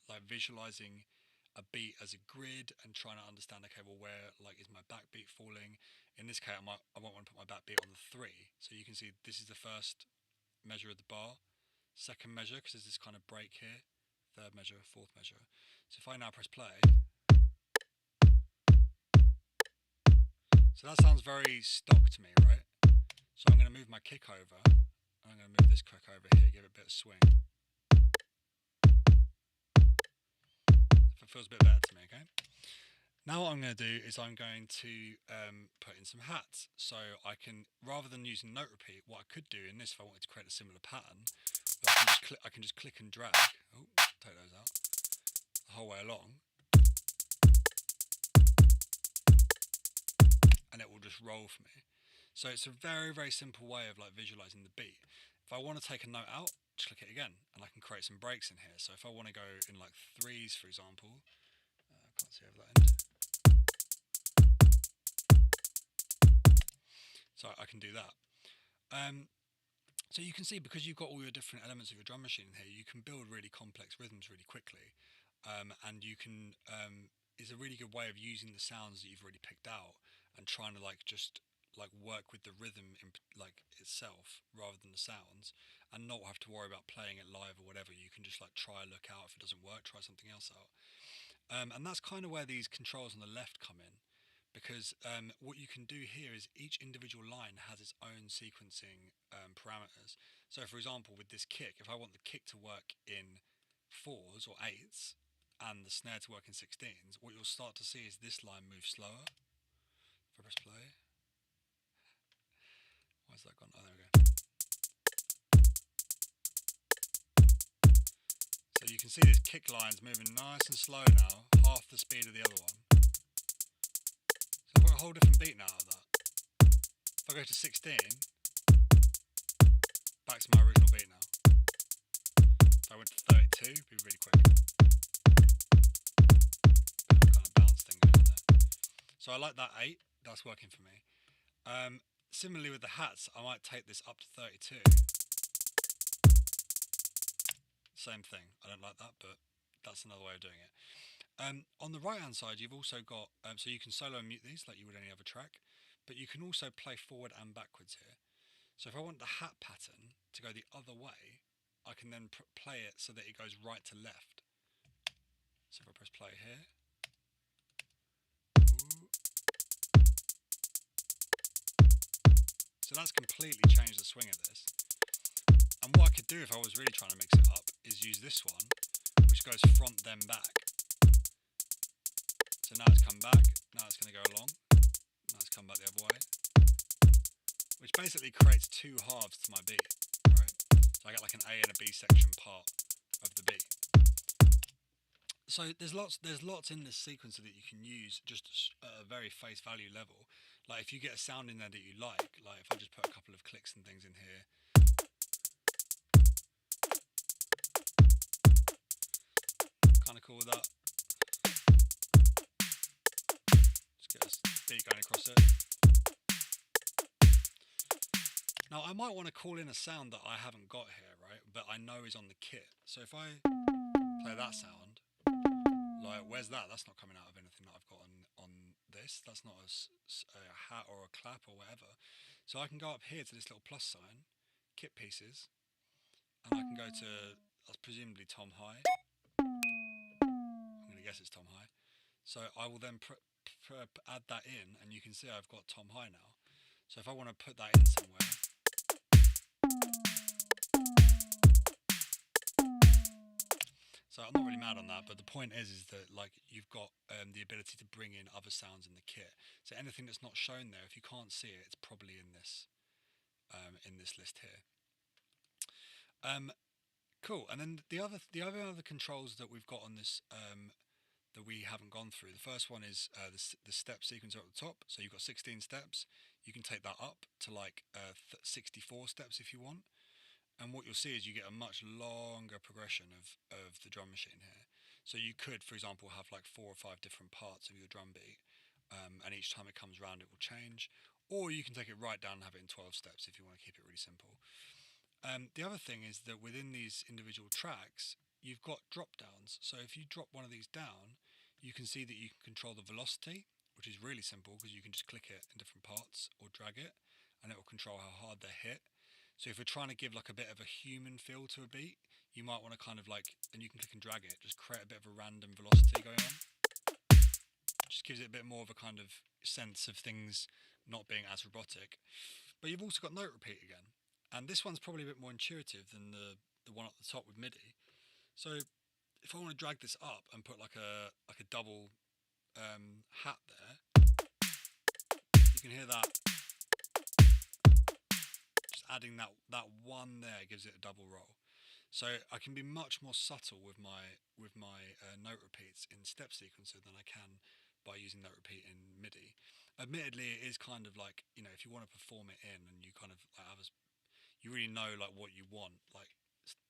like visualizing a beat as a grid and trying to understand, okay, well, where like is my backbeat falling? In this case, I might want to put my backbeat on the 3. So you can see this is the first measure of the bar, second measure, because there's this kind of break here, third measure, fourth measure. So if I now press play, So that sounds very stock to me, right? So I'm going to move my kick over. I'm going to move this kick over here, give it a bit of swing. If it feels a bit better to me, okay? Now what I'm going to do is I'm going to put in some hats. So I can, rather than using note repeat, what I could do in this if I wanted to create a similar pattern, I can just click and drag. Oh, take those out. The whole way along. And it will just roll for me. So it's a very, very simple way of like visualizing the beat. If I want to take a note out, just click it again, and I can create some breaks in here. So if I want to go in like threes, for example, I can't see over that end. So I can do that. So you can see, because you've got all your different elements of your drum machine here, you can build really complex rhythms really quickly, and you can. It's a really good way of using the sounds that you've already picked out and trying to like just like work with the rhythm in like itself rather than the sounds, and not have to worry about playing it live or whatever. You can just like try look out. If it doesn't work, try something else out. And that's kind of where these controls on the left come in, because what you can do here is each individual line has its own sequencing parameters. So for example, with this kick, if I want the kick to work in fours or eights and the snare to work in 16s, what you'll start to see is this line move slower. If I press play, why's that gone? Oh, there we go. So you can see this kick line's moving nice and slow now, half the speed of the other one. So I've got a whole different beat now of that. If I go to 16, back to my original beat now. If I went to 32, it'd be really quick. Kind of bounce thing going on there. So I like that 8, that's working for me. Similarly with the hats, I might take this up to 32. Same thing, I don't like that, but that's another way of doing it. On the right hand side, you've also got, so you can solo and mute these like you would any other track, but you can also play forward and backwards here. So if I want the hat pattern to go the other way, I can then play it so that it goes right to left. So if I press play here, ooh. So that's completely changed the swing of this. And what I could do if I was really trying to mix it up is use this one, which goes front then back. So now it's come back, now it's going to go along, now it's come back the other way, which basically creates two halves to my beat, right? So I get like an A and a B section part of the beat. So there's lots in this sequencer that you can use just at a very face value level. Like if you get a sound in there that you like if I just put a couple of clicks and things in here. Kind of cool with that. Just get a beat going across it. Now I might want to call in a sound that I haven't got here, right? But I know is on the kit. So if I play that sound, like where's that? That's not coming out of anything that I've got on this. That's not a hat or a clap or whatever. So I can go up here to this little plus sign, kit pieces, and I can go to, that's presumably tom high. I'm going to guess it's tom high. So I will then add that in, and you can see I've got tom high now. So if I want to put that in somewhere, so I'm not really mad on that, but the point is that like you've got the ability to bring in other sounds in the kit. So anything that's not shown there, if you can't see it, it's probably in this list here. Cool. And then the other controls that we've got on this that we haven't gone through. The first one is the step sequencer at the top. So you've got 16 steps. You can take that up to like 64 steps if you want. And what you'll see is you get a much longer progression of the drum machine here. So you could, for example, have like 4 or 5 different parts of your drum beat, and each time it comes around it will change. Or you can take it right down and have it in 12 steps if you want to keep it really simple. The other thing is that within these individual tracks, you've got drop downs. So if you drop one of these down, you can see that you can control the velocity, which is really simple because you can just click it in different parts or drag it, and it will control how hard they're hit. So if you're trying to give like a bit of a human feel to a beat, you might want to kind of like, and you can click and drag it, just create a bit of a random velocity going on. just gives it a bit more of a kind of sense of things not being as robotic. But you've also got note repeat again, and this one's probably a bit more intuitive than the one at the top with MIDI. So if I want to drag this up and put like a double hat there, you can hear that. Just adding that one there gives it a double roll. So I can be much more subtle with my note repeats in step sequencer than I can by using note repeat in MIDI. Admittedly, it is kind of like, you know, if you want to perform it in and you kind of like you really know like what you want, like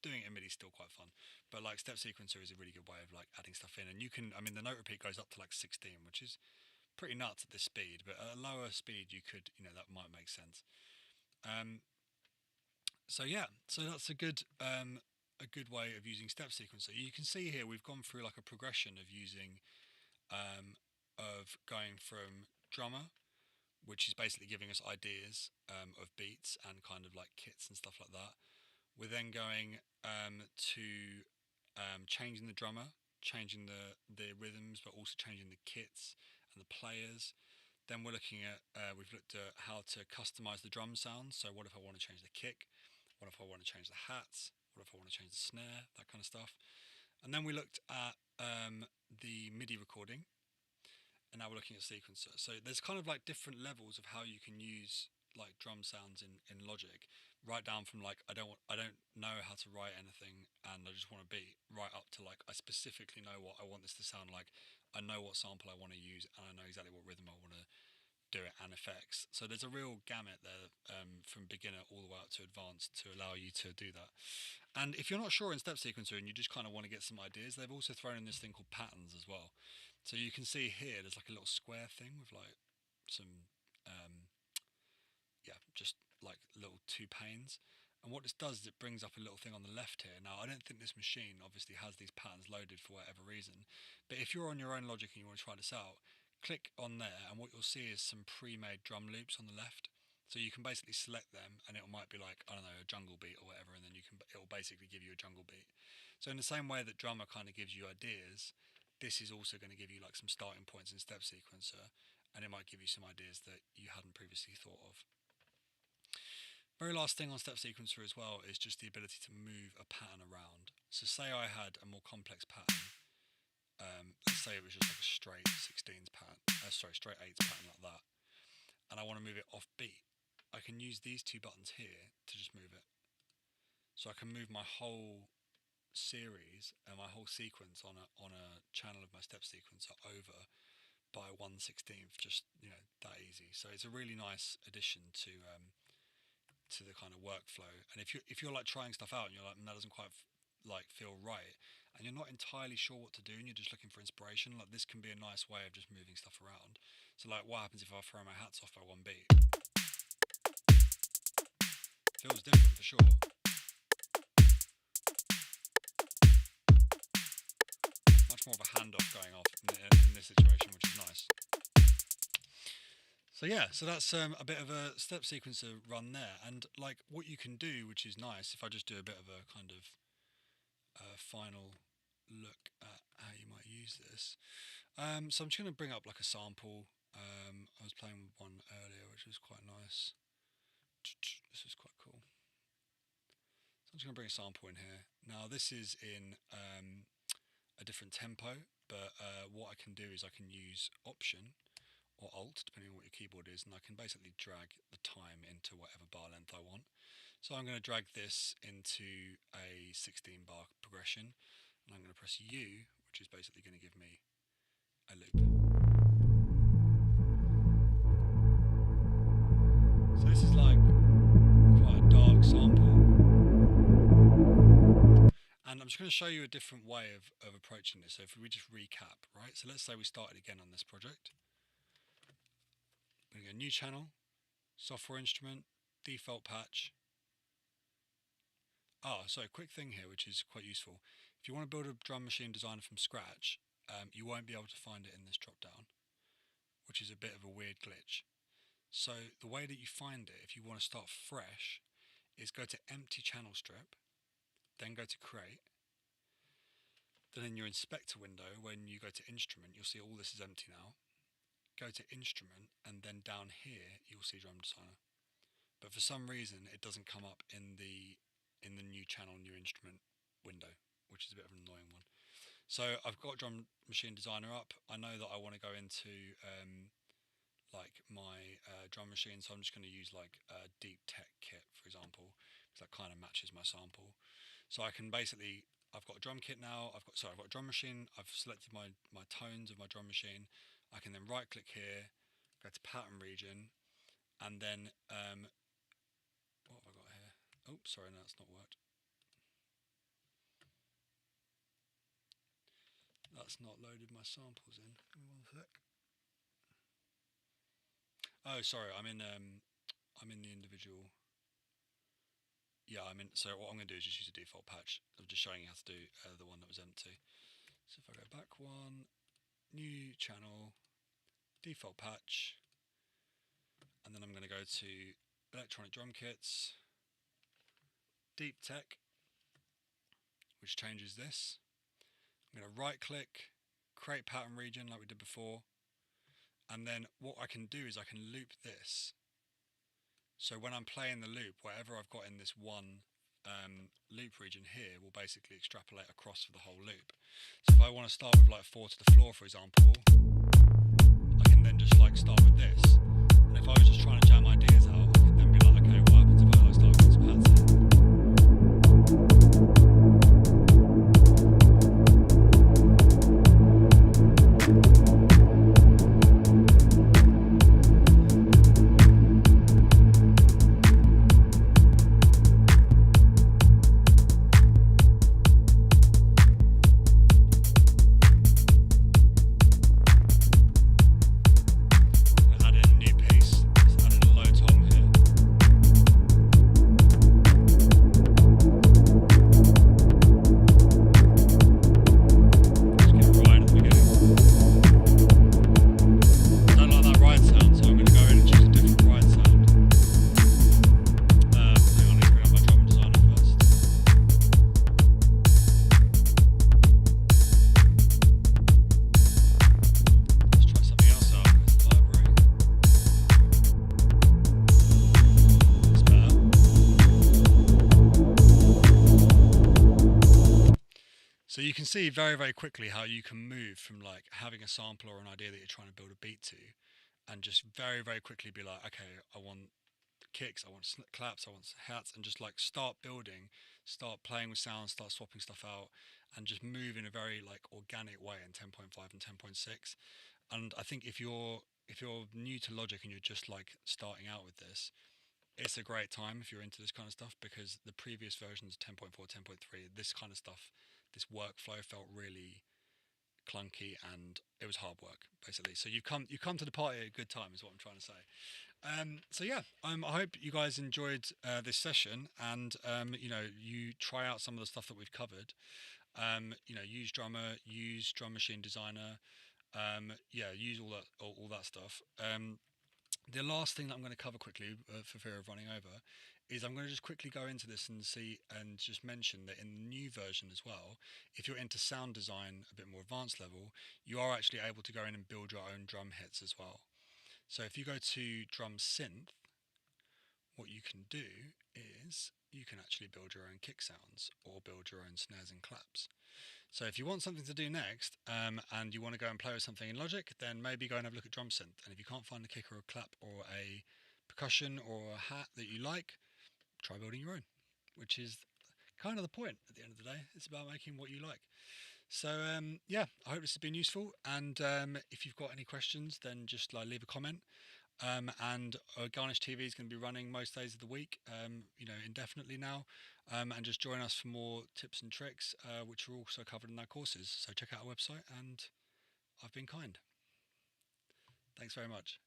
doing it in MIDI is still quite fun. But like step sequencer is a really good way of like adding stuff in, and you can, I mean, the note repeat goes up to like 16, which is pretty nuts at this speed. But at a lower speed, you could, you know, that might make sense. So yeah, so that's a good way of using step sequencer. You can see here we've gone through like a progression of using of going from drummer, which is basically giving us ideas of beats and kind of like kits and stuff like that. We're then going to changing the drummer, changing the rhythms, but also changing the kits and the players. Then we're looking at we've looked at how to customize the drum sound. So what if I want to change the kick? What if I want to change the hats? What if I want to change the snare? That kind of stuff. And then we looked at the MIDI recording, and now we're looking at sequencer. So there's kind of like different levels of how you can use like drum sounds in Logic, right down from like I don't know how to write anything and I just want a beat, right up to like I specifically know what I want this to sound like. I know what sample I want to use, and I know exactly what rhythm I want to do it, and effects. So there's a real gamut there from beginner all the way up to advanced to allow you to do that. And if you're not sure in step sequencer and you just kind of want to get some ideas, they've also thrown in this thing called patterns as well. So you can see here there's like a little square thing with like some yeah, just like little two panes. And what this does is it brings up a little thing on the left here. Now, I don't think this machine obviously has these patterns loaded for whatever reason, but if you're on your own Logic and you want to try this out, click on there and what you'll see is some pre-made drum loops on the left. So you can basically select them and it might be like, I don't know, a jungle beat or whatever, and then it'll basically give you a jungle beat. So in the same way that drummer kind of gives you ideas, this is also going to give you like some starting points in step sequencer, and it might give you some ideas that you hadn't previously thought of. Very last thing on step sequencer as well is just the ability to move a pattern around. So say I had a more complex pattern, let's say it was just like a straight 16s pattern, straight 8s pattern like that, and I want to move it off beat. I can use these two buttons here to just move it. So I can move my whole series and my whole sequence on a channel of my step sequencer over by 1/16th, just, you know, that easy. So it's a really nice addition to the kind of workflow. And if you're like trying stuff out and you're like, that doesn't quite like feel right, and you're not entirely sure what to do and you're just looking for inspiration, like this can be a nice way of just moving stuff around. So like, what happens if I throw my hats off by one beat? Feels different for sure. Much more of a handoff going off in this situation, which is nice. So yeah, so that's a bit of a step sequencer run there, and like what you can do, which is nice, if I just do a bit of a kind of final look at how you might use this. So I'm just going to bring up like a sample. I was playing with one earlier, which was quite nice. This is quite cool. So I'm just going to bring a sample in here. Now this is in a different tempo, but what I can do is I can use Option or Alt, depending on what your keyboard is, and I can basically drag the time into whatever bar length I want. So I'm going to drag this into a 16 bar progression, and I'm going to press U, which is basically going to give me a loop. So this is like quite a dark sample. And I'm just going to show you a different way of approaching this. So if we just recap, right? So let's say we started again on this project. We're going to go new channel, software instrument, default patch. So a quick thing here, which is quite useful. If you want to build a drum machine designer from scratch, you won't be able to find it in this drop down, which is a bit of a weird glitch. So the way that you find it, if you want to start fresh, is go to empty channel strip, then go to create. Then in your inspector window, when you go to instrument, you'll see all this is empty now. go to instrument, and then down here you'll see drum designer. But for some reason it doesn't come up in the new channel, new instrument window, which is a bit of an annoying one. So I've got drum machine designer up. I know that I want to go into like my drum machine, so I'm just going to use like a deep tech kit, for example, because that kind of matches my sample. So I can basically, I've got a drum kit now. I've got a drum machine. I've selected my tones of my drum machine. I can then right click here, go to pattern region, and then what have I got here? Oh, sorry, no, that's not worked. That's not loaded my samples in. Give me one sec. Oh, sorry, I'm in the individual. Yeah, I'm in. So what I'm going to do is just use a default patch. I'm just showing you how to do the one that was empty. So if I go back one, new channel, default patch, and then I'm going to go to electronic drum kits, deep tech, which changes this. I'm going to right click, create pattern region like we did before, and then what I can do is I can loop this. So when I'm playing the loop, whatever I've got in this one loop region here will basically extrapolate across for the whole loop. So if I want to start with like 4 to the floor, for example, I can then just like start with this. And if I was just trying to jam ideas out, I could then be like, okay, what happens if I like start with some hats in? So you can see very, very quickly how you can move from like having a sample or an idea that you're trying to build a beat to, and just very, very quickly be like, okay, I want kicks, I want claps, I want hats, and just like start building, start playing with sounds, start swapping stuff out, and just move in a very like organic way in 10.5 and 10.6. And I think if you're new to Logic and you're just like starting out with this, it's a great time if you're into this kind of stuff, because the previous versions, 10.4, 10.3, this kind of stuff, this workflow felt really clunky and it was hard work basically. So you've come to the party at a good time is what I'm trying to say. So yeah, I hope you guys enjoyed this session, and you try out some of the stuff that we've covered. Use Drummer, use Drum Machine Designer, use all that stuff. The last thing that I'm going to cover quickly, for fear of running over, is I'm going to just quickly go into this and just mention that in the new version as well, if you're into sound design, a bit more advanced level, you are actually able to go in and build your own drum hits as well. So if you go to drum synth, what you can do is you can actually build your own kick sounds or build your own snares and claps. So if you want something to do next, and you want to go and play with something in Logic, then maybe go and have a look at drum synth. And if you can't find a kick or a clap or a percussion or a hat that you like, try building your own, which is kind of the point at the end of the day. It's about making what you like. So yeah, I hope this has been useful. And if you've got any questions, then just leave a comment. And Garnish TV is going to be running most days of the week, indefinitely now. And just join us for more tips and tricks, which are also covered in our courses. So check out our website, and I've been kind. Thanks very much.